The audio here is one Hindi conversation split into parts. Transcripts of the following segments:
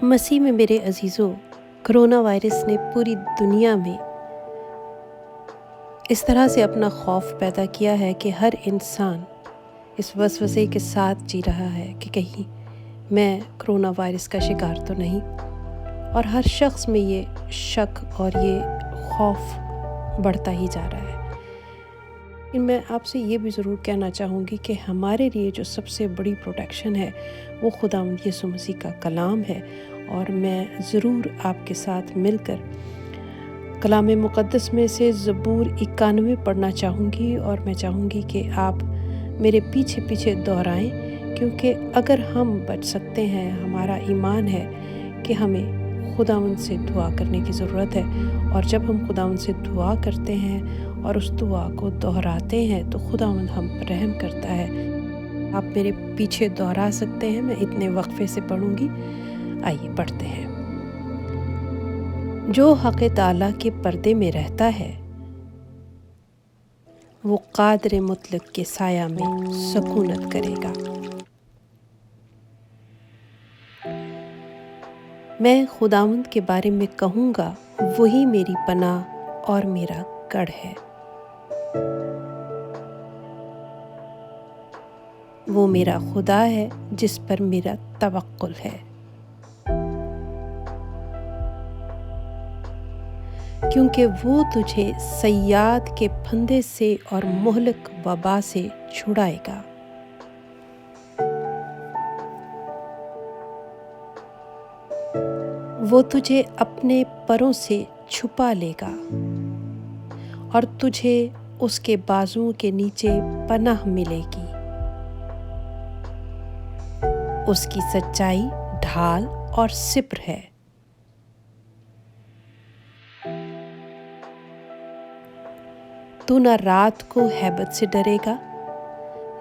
मसीह में मेरे अजीज़ों, कोरोना वायरस ने पूरी दुनिया में इस तरह से अपना खौफ पैदा किया है कि हर इंसान इस वसवसे के साथ जी रहा है कि कहीं मैं कोरोना वायरस का शिकार तो नहीं। और हर शख्स में ये शक और ये खौफ बढ़ता ही जा रहा है। लेकिन मैं आपसे ये भी ज़रूर कहना चाहूँगी कि हमारे लिए जो सबसे बड़ी प्रोटेक्शन है वो खुदावंद यीशु मसीह का कलाम है। और मैं ज़रूर आपके साथ मिलकर कलाम मुक़द्दस में से ज़बूर 91 पढ़ना चाहूँगी, और मैं चाहूँगी कि आप मेरे पीछे पीछे दोहराएं, क्योंकि अगर हम बच सकते हैं, हमारा ईमान है कि हमें खुदावंद से दुआ करने की ज़रूरत है। और जब हम खुदावंद से दुआ करते हैं और उस दुआ को दोहराते हैं तो खुदावंद हम पर रहम करता है। आप मेरे पीछे दोहरा सकते हैं, मैं इतने वक्फे से पढ़ूँगी। आइए पढ़ते हैं। जो हक़ ताला के पर्दे में रहता है वो क़ादिर मुतलक के साया में सकूनत करेगा। मैं खुदावंद के बारे में कहूँगा, वही मेरी पनाह और मेरा गढ़ है। वो मेरा खुदा है जिस पर मेरा तवक्कुल है। क्योंकि वो तुझे सय्याद के फंदे से और मुहलिक वबा से छुड़ाएगा। वो तुझे अपने परों से छुपा लेगा और तुझे उसके बाजुओं के नीचे पनाह मिलेगी। उसकी सच्चाई ढाल और सिप्र है। तू न रात को हैबत से डरेगा,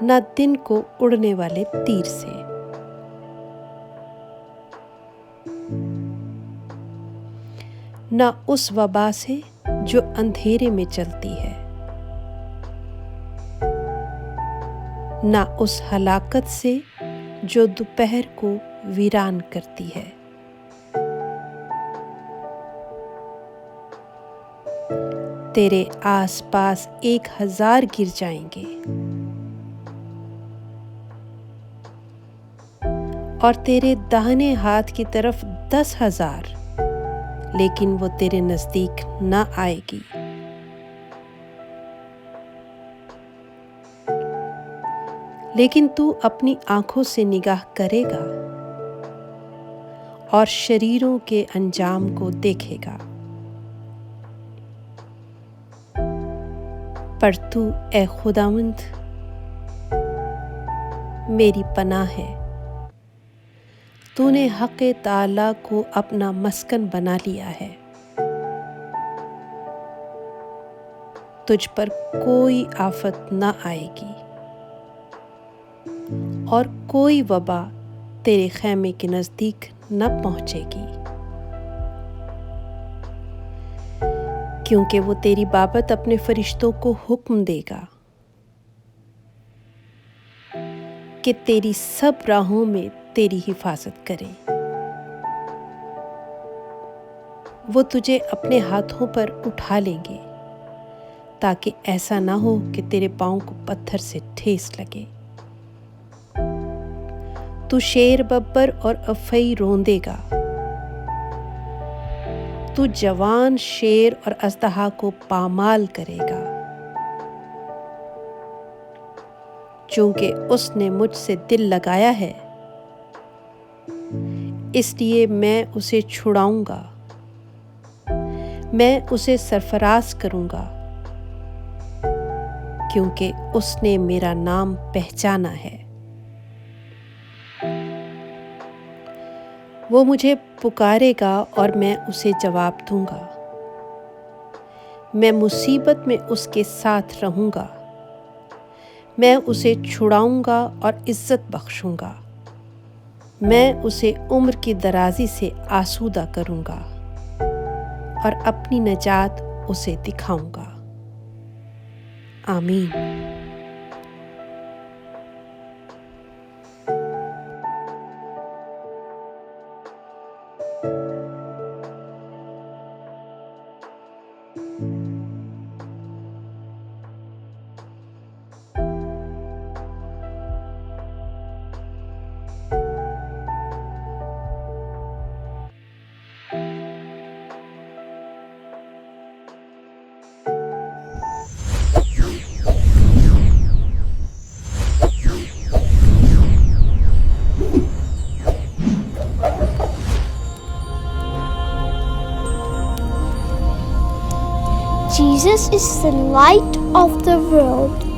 न दिन को उड़ने वाले तीर से। न उस वबा से जो अंधेरे में चलती है, न उस हलाकत से जो दोपहर को वीरान करती है। तेरे आसपास 1000 गिर जाएंगे और तेरे दाहिने हाथ की तरफ 10,000, लेकिन वो तेरे नजदीक न आएगी। लेकिन तू अपनी आंखों से निगाह करेगा और शरीरों के अंजाम को देखेगा। पर तू ए खुदावंद मेरी पनाह है। तूने हक़ ताला को अपना मस्कन बना लिया है। तुझ पर कोई आफत न आएगी और कोई वबा तेरे खैमे के नज़दीक न पहुँचेगी, क्योंकि वो तेरी बाबत अपने फरिश्तों को हुक्म देगा कि तेरी सब राहों में तेरी हिफाजत करें। वो तुझे अपने हाथों पर उठा लेंगे, ताकि ऐसा ना हो कि तेरे पाँव को पत्थर से ठेस लगे। तू शेर बब्बर और अफई रोंदेगा। तू जवान शेर और अजदहा को पामाल करेगा, चूंकि उसने मुझसे दिल लगाया है, इसलिए मैं उसे छुड़ाऊंगा। मैं उसे सरफराज करूंगा, क्योंकि उसने मेरा नाम पहचाना है। वो मुझे पुकारेगा और मैं उसे जवाब दूंगा। मैं मुसीबत में उसके साथ रहूंगा। मैं उसे छुड़ाऊंगा और इज्जत बख्शूंगा। मैं उसे उम्र की दराजी से आसूदा करूंगा और अपनी नजात उसे दिखाऊंगा। आमीन। Jesus is the light of the world.